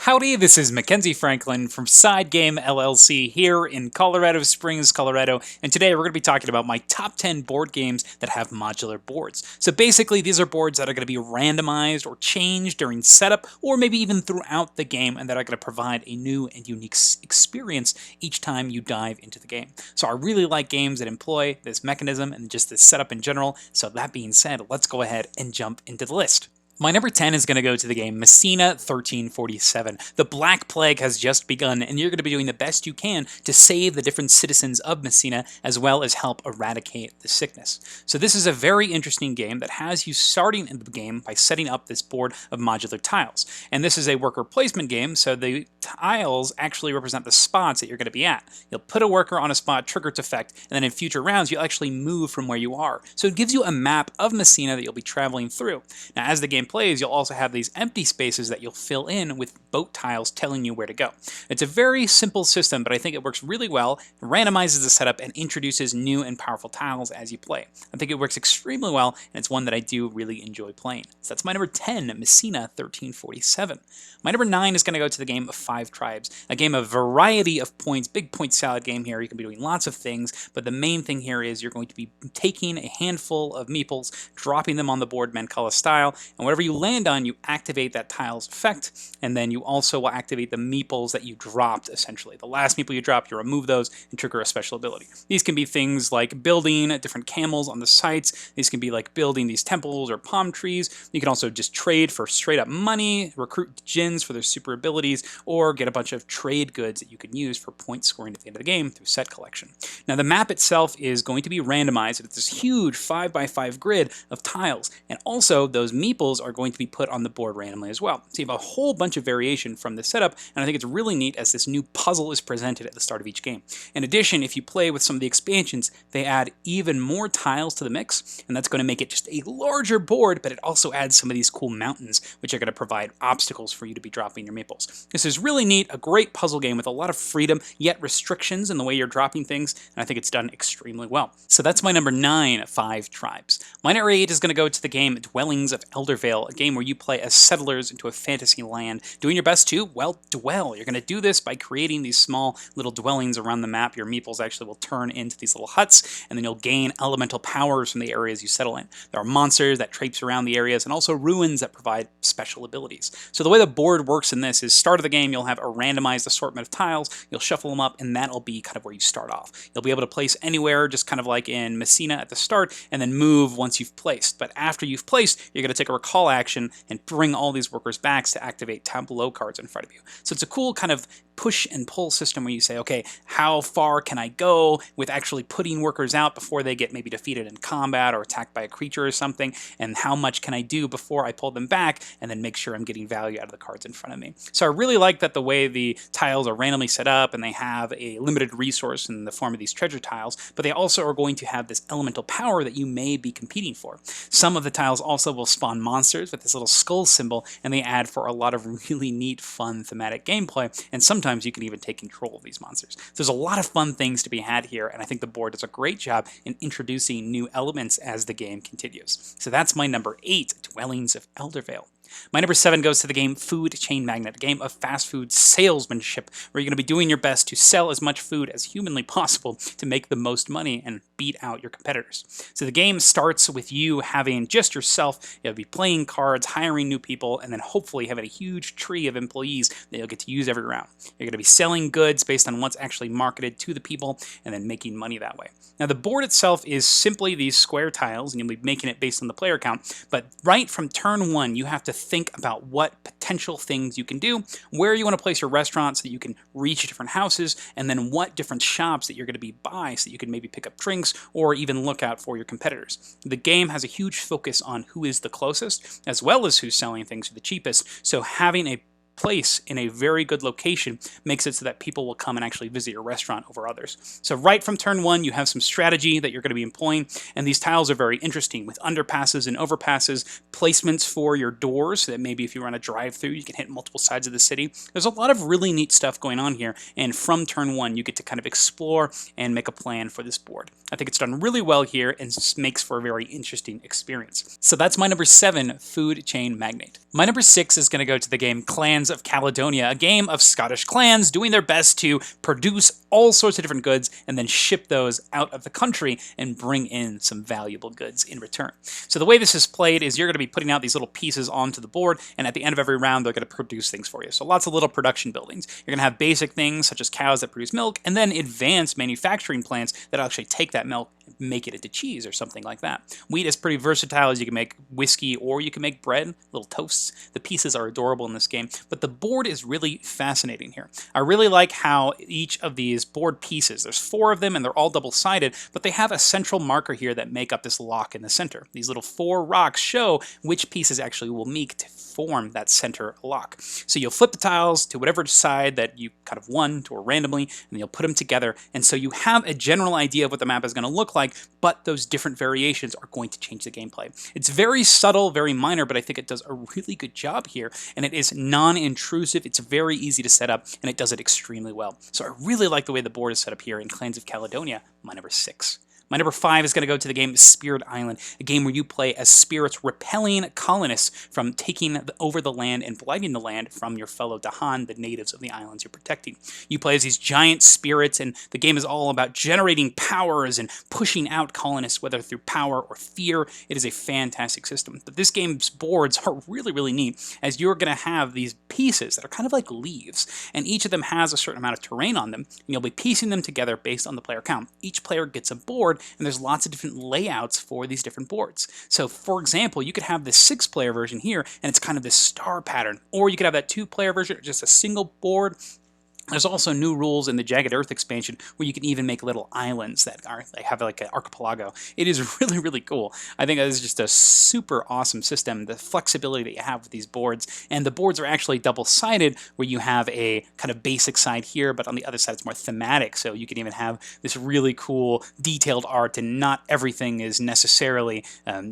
Howdy, this is Mackenzie Franklin from SideGame LLC here in Colorado Springs, Colorado, and today we're going to be talking about my top 10 board games that have modular boards. So basically, these are boards that are going to be randomized or changed during setup, or maybe even throughout the game, and that are going to provide a new and unique experience each time you dive into the game. So I really like games that employ this mechanism and just this setup in general. So that being said, let's go ahead and jump into the list. My number 10 is going to go to the game Messina 1347. The Black Plague has just begun, and you're going to be doing the best you can to save the different citizens of Messina, as well as help eradicate the sickness. So this is a very interesting game that has you starting in the game by setting up this board of modular tiles. And this is a worker placement game, so the tiles actually represent the spots that you're going to be at. You'll put a worker on a spot, trigger its effect, and then in future rounds, you'll actually move from where you are. So it gives you a map of Messina that you'll be traveling through. Now, as the game plays, you'll also have these empty spaces that you'll fill in with boat tiles telling you where to go. It's a very simple system, but I think it works really well, randomizes the setup, and introduces new and powerful tiles as you play. I think it works extremely well, and it's one that I do really enjoy playing. So that's my number 10, Messina 1347. My number 9 is going to go to the game of 5 Tribes, a game of variety of points, big point salad game here. You can be doing lots of things, but the main thing here is you're going to be taking a handful of meeples, dropping them on the board Mancala style, and whatever you land on, you activate that tile's effect, and then you also will activate the meeples that you dropped, essentially. The last meeple you drop, you remove those and trigger a special ability. These can be things like building different camels on the sites. These can be like building these temples or palm trees. You can also just trade for straight up money, recruit djinns for their super abilities, or get a bunch of trade goods that you can use for point scoring at the end of the game through set collection. Now, the map itself is going to be randomized. It's this huge 5x5 grid of tiles, and also those meeples are going to be put on the board randomly as well. So you have a whole bunch of variation from this setup, and I think it's really neat as this new puzzle is presented at the start of each game. In addition, if you play with some of the expansions, they add even more tiles to the mix, and that's going to make it just a larger board, but it also adds some of these cool mountains, which are going to provide obstacles for you to be dropping your meeples. This is really neat, a great puzzle game with a lot of freedom, yet restrictions in the way you're dropping things, and I think it's done extremely well. So that's my number 9, 5 Tribes. My number 8 is going to go to the game Dwellings of Eldervale, a game where you play as settlers into a fantasy land, doing your best to, well, dwell. You're going to do this by creating these small little dwellings around the map. Your meeples actually will turn into these little huts, and then you'll gain elemental powers from the areas you settle in. There are monsters that traipse around the areas, and also ruins that provide special abilities. So the way the board works in this is start of the game, you'll have a randomized assortment of tiles, you'll shuffle them up, and that'll be kind of where you start off. You'll be able to place anywhere, just kind of like in Messina at the start, and then move once you've placed. But after you've placed, you're going to take a recall action and bring all these workers back to activate tableau cards in front of you. So it's a cool kind of push and pull system where you say, okay, how far can I go with actually putting workers out before they get maybe defeated in combat or attacked by a creature or something, and how much can I do before I pull them back, and then make sure I'm getting value out of the cards in front of me. So I really like that the way the tiles are randomly set up, and they have a limited resource in the form of these treasure tiles, but they also are going to have this elemental power that you may be competing for. Some of the tiles also will spawn monsters with this little skull symbol, and they add for a lot of really neat, fun, thematic gameplay, and sometimes you can even take control of these monsters. So there's a lot of fun things to be had here, and I think the board does a great job in introducing new elements as the game continues. So that's my number 8, Dwellings of Eldervale. My number 7 goes to the game Food Chain Magnate, a game of fast food salesmanship, where you're going to be doing your best to sell as much food as humanly possible to make the most money and beat out your competitors. So the game starts with you having just yourself. You'll be playing cards, hiring new people, and then hopefully having a huge tree of employees that you'll get to use every round. You're going to be selling goods based on what's actually marketed to the people and then making money that way. Now the board itself is simply these square tiles, and you'll be making it based on the player count, but right from turn 1, you have to think about what potential things you can do, where you want to place your restaurant so that you can reach different houses, and then what different shops that you're going to be by so that you can maybe pick up drinks or even look out for your competitors. The game has a huge focus on who is the closest, as well as who's selling things for the cheapest, so having a place in a very good location makes it so that people will come and actually visit your restaurant over others. So right from turn 1, you have some strategy that you're going to be employing, and these tiles are very interesting with underpasses and overpasses, placements for your doors so that maybe if you run a drive-through, you can hit multiple sides of the city. There's a lot of really neat stuff going on here, and from turn 1, you get to kind of explore and make a plan for this board. I think it's done really well here and makes for a very interesting experience. So that's my number 7, Food Chain Magnate. My number 6 is going to go to the game Clans Clans of Caledonia, a game of Scottish clans doing their best to produce all sorts of different goods and then ship those out of the country and bring in some valuable goods in return. So the way this is played is you're going to be putting out these little pieces onto the board, and at the end of every round, they're going to produce things for you. So lots of little production buildings. You're going to have basic things such as cows that produce milk, and then advanced manufacturing plants that actually take that milk and make it into cheese or something like that. Wheat is pretty versatile, as you can make whiskey or you can make bread, little toasts. The pieces are adorable in this game, but the board is really fascinating here. I really like how each of these board pieces, there's 4 of them and they're all double-sided, but they have a central marker here that make up this lock in the center. These little 4 rocks show which pieces actually will meet to form that center lock. So you'll flip the tiles to whatever side that you kind of won or randomly, and you'll put them together, and so you have a general idea of what the map is going to look like, but those different variations are going to change the gameplay. It's very subtle, very minor, but I think it does a really good job here, and it is non-intrusive, it's very easy to set up, and it does it extremely well. So I really like the way the board is set up here in Clans of Caledonia, my number 6. My number 5 is going to go to the game Spirit Island, a game where you play as spirits repelling colonists from taking over the land and blighting the land from your fellow Dahan, the natives of the islands you're protecting. You play as these giant spirits, and the game is all about generating powers and pushing out colonists, whether through power or fear. It is a fantastic system. But this game's boards are really, really neat, as you're going to have these pieces that are kind of like leaves, and each of them has a certain amount of terrain on them, and you'll be piecing them together based on the player count. Each player gets a board, and there's lots of different layouts for these different boards. So for example, you could have this 6-player version here, and it's kind of this star pattern, or you could have that 2-player version, just a single board. There's also new rules in the Jagged Earth expansion where you can even make little islands that they have like an archipelago. It is really, really cool. I think that is just a super awesome system, the flexibility that you have with these boards. And the boards are actually double-sided where you have a kind of basic side here, but on the other side it's more thematic. So you can even have this really cool detailed art, and not everything is necessarily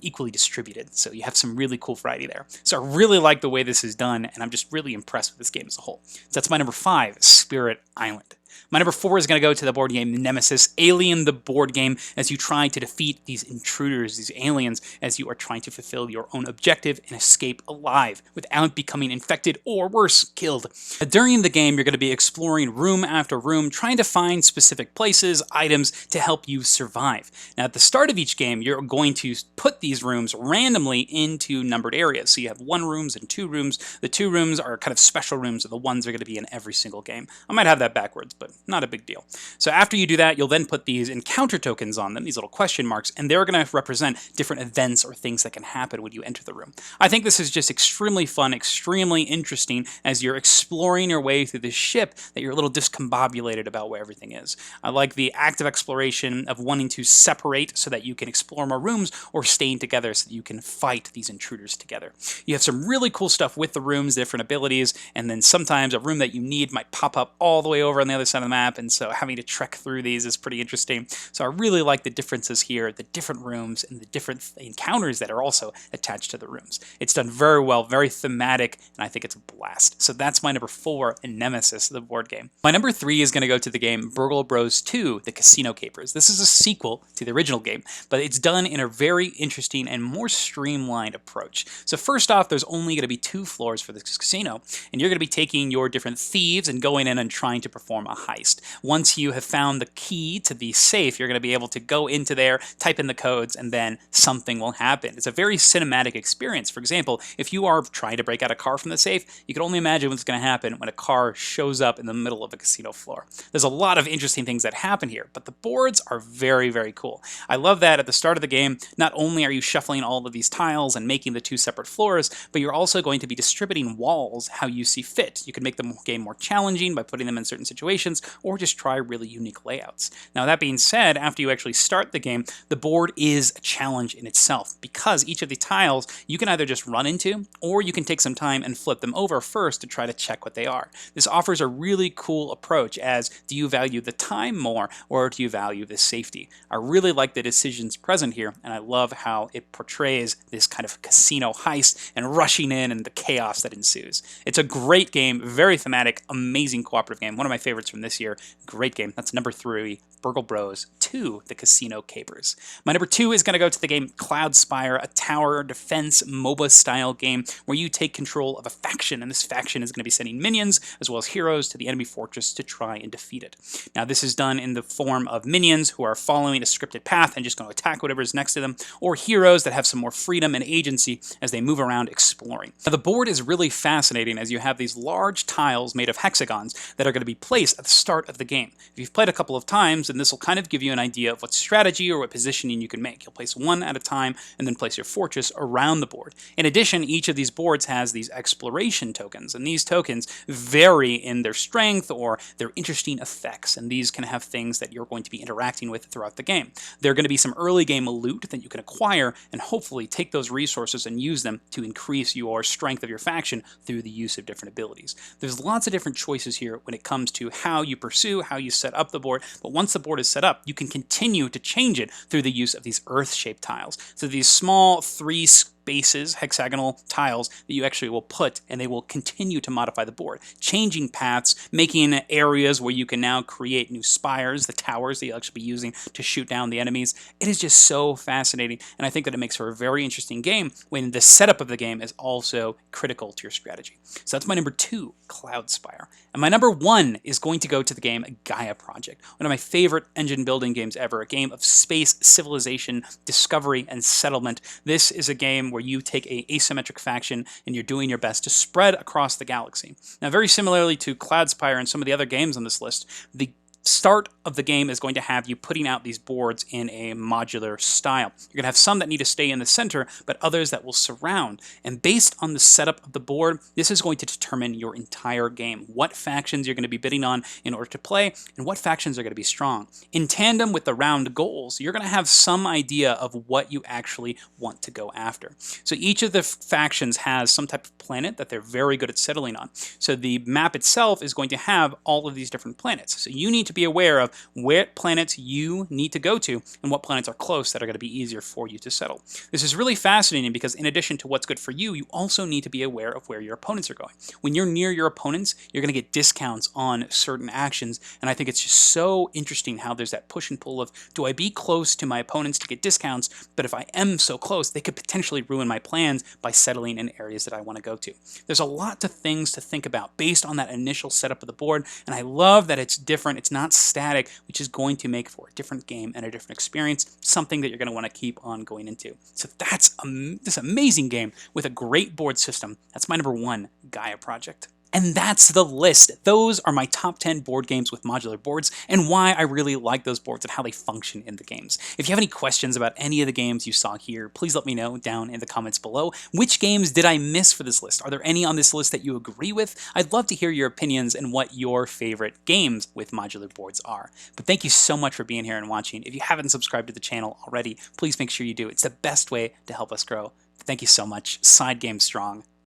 equally distributed. So you have some really cool variety there. So I really like the way this is done, and I'm just really impressed with this game as a whole. So that's my number 5. Spirit Island. My number 4 is going to go to the board game Nemesis, Alien the board game, as you try to defeat these intruders, these aliens, as you are trying to fulfill your own objective and escape alive without becoming infected or worse, killed. During the game, you're going to be exploring room after room, trying to find specific places, items to help you survive. Now, at the start of each game, you're going to put these rooms randomly into numbered areas. So you have 1 rooms and 2 rooms. The 2 rooms are kind of special rooms, so the ones are going to be in every single game. I might have that backwards, but not a big deal. So after you do that, you'll then put these encounter tokens on them, these little question marks, and they're going to represent different events or things that can happen when you enter the room. I think this is just extremely fun, extremely interesting as you're exploring your way through this ship that you're a little discombobulated about where everything is. I like the active exploration of wanting to separate so that you can explore more rooms, or staying together so that you can fight these intruders together. You have some really cool stuff with the rooms, different abilities, and then sometimes a room that you need might pop up all the way over on the other side of the map, and so having to trek through these is pretty interesting. So I really like the differences here, the different rooms and the different encounters that are also attached to the rooms. It's done very well, very thematic, and I think it's a blast. So that's my number 4 in Nemesis, the board game. My number 3 is going to go to the game Burgle Bros 2, The Casino Capers. This is a sequel to the original game, but it's done in a very interesting and more streamlined approach. So first off, there's only going to be 2 floors for this casino, and you're going to be taking your different thieves and going in and trying to perform a heist. Once you have found the key to the safe, you're going to be able to go into there, type in the codes, and then something will happen. It's a very cinematic experience. For example, if you are trying to break out a car from the safe, you can only imagine what's going to happen when a car shows up in the middle of a casino floor. There's a lot of interesting things that happen here, but the boards are very, very cool. I love that at the start of the game, not only are you shuffling all of these tiles and making the 2 separate floors, but you're also going to be distributing walls how you see fit. You can make the game more challenging by putting them in certain situations, or just try really unique layouts. Now, that being said, after you actually start the game, the board is a challenge in itself, because each of the tiles you can either just run into, or you can take some time and flip them over first to try to check what they are. This offers a really cool approach as, do you value the time more, or do you value the safety? I really like the decisions present here, and I love how it portrays this kind of casino heist and rushing in and the chaos that ensues. It's a great game, very thematic, amazing cooperative game, one of my favorites from from this year. Great game. That's number 3, Burgle Bros 2, The Casino Capers. My number 2 is going to go to the game Cloudspire, a tower defense MOBA style game where you take control of a faction, and this faction is going to be sending minions as well as heroes to the enemy fortress to try and defeat it. Now, this is done in the form of minions who are following a scripted path and just going to attack whatever is next to them, or heroes that have some more freedom and agency as they move around exploring. Now, the board is really fascinating as you have these large tiles made of hexagons that are going to be placed at the start of the game. If you've played a couple of times, then this will kind of give you an idea of what strategy or what positioning you can make. You'll place one at a time and then place your fortress around the board. In addition, each of these boards has these exploration tokens, and these tokens vary in their strength or their interesting effects, and these can have things that you're going to be interacting with throughout the game. There are going to be some early game loot that you can acquire and hopefully take those resources and use them to increase your strength of your faction through the use of different abilities. There's lots of different choices here when it comes to how you pursue, how you set up the board, but once the board is set up, you can continue to change it through the use of these earth-shaped tiles. So these small 3 spaces, hexagonal tiles that you actually will put, and they will continue to modify the board, changing paths, making areas where you can now create new spires, the towers that you'll actually be using to shoot down the enemies. It is just so fascinating, and I think that it makes for a very interesting game when the setup of the game is also critical to your strategy. So that's my number 2, Cloudspire. And my number 1 is going to go to the game Gaia Project, one of my favorite engine building games ever, a game of space, civilization, discovery, and settlement. This is a game where you take a asymmetric faction and you're doing your best to spread across the galaxy. Now, very similarly to Cloudspire and some of the other games on this list, the start of the game is going to have you putting out these boards in a modular style. You're going to have some that need to stay in the center, but others that will surround. And based on the setup of the board, this is going to determine your entire game, what factions you're going to be bidding on in order to play, and what factions are going to be strong. In tandem with the round goals, you're going to have some idea of what you actually want to go after. So each of the factions has some type of planet that they're very good at settling on. So the map itself is going to have all of these different planets. So you need to be aware of what planets you need to go to and what planets are close that are going to be easier for you to settle. This is really fascinating because in addition to what's good for you, you also need to be aware of where your opponents are going. When you're near your opponents, you're going to get discounts on certain actions, and I think it's just so interesting how there's that push and pull of, do I be close to my opponents to get discounts, but if I am so close, they could potentially ruin my plans by settling in areas that I want to go to. There's a lot of things to think about based on that initial setup of the board, and I love that it's different. It's not static, which is going to make for a different game and a different experience, something that you're going to want to keep on going into. So that's this amazing game with a great board system. That's my number 1, Gaia Project. And that's the list. Those are my top 10 board games with modular boards and why I really like those boards and how they function in the games. If you have any questions about any of the games you saw here, please let me know down in the comments below. Which games did I miss for this list? Are there any on this list that you agree with? I'd love to hear your opinions and what your favorite games with modular boards are. But thank you so much for being here and watching. If you haven't subscribed to the channel already, please make sure you do. It's the best way to help us grow. Thank you so much. SideGame Strong.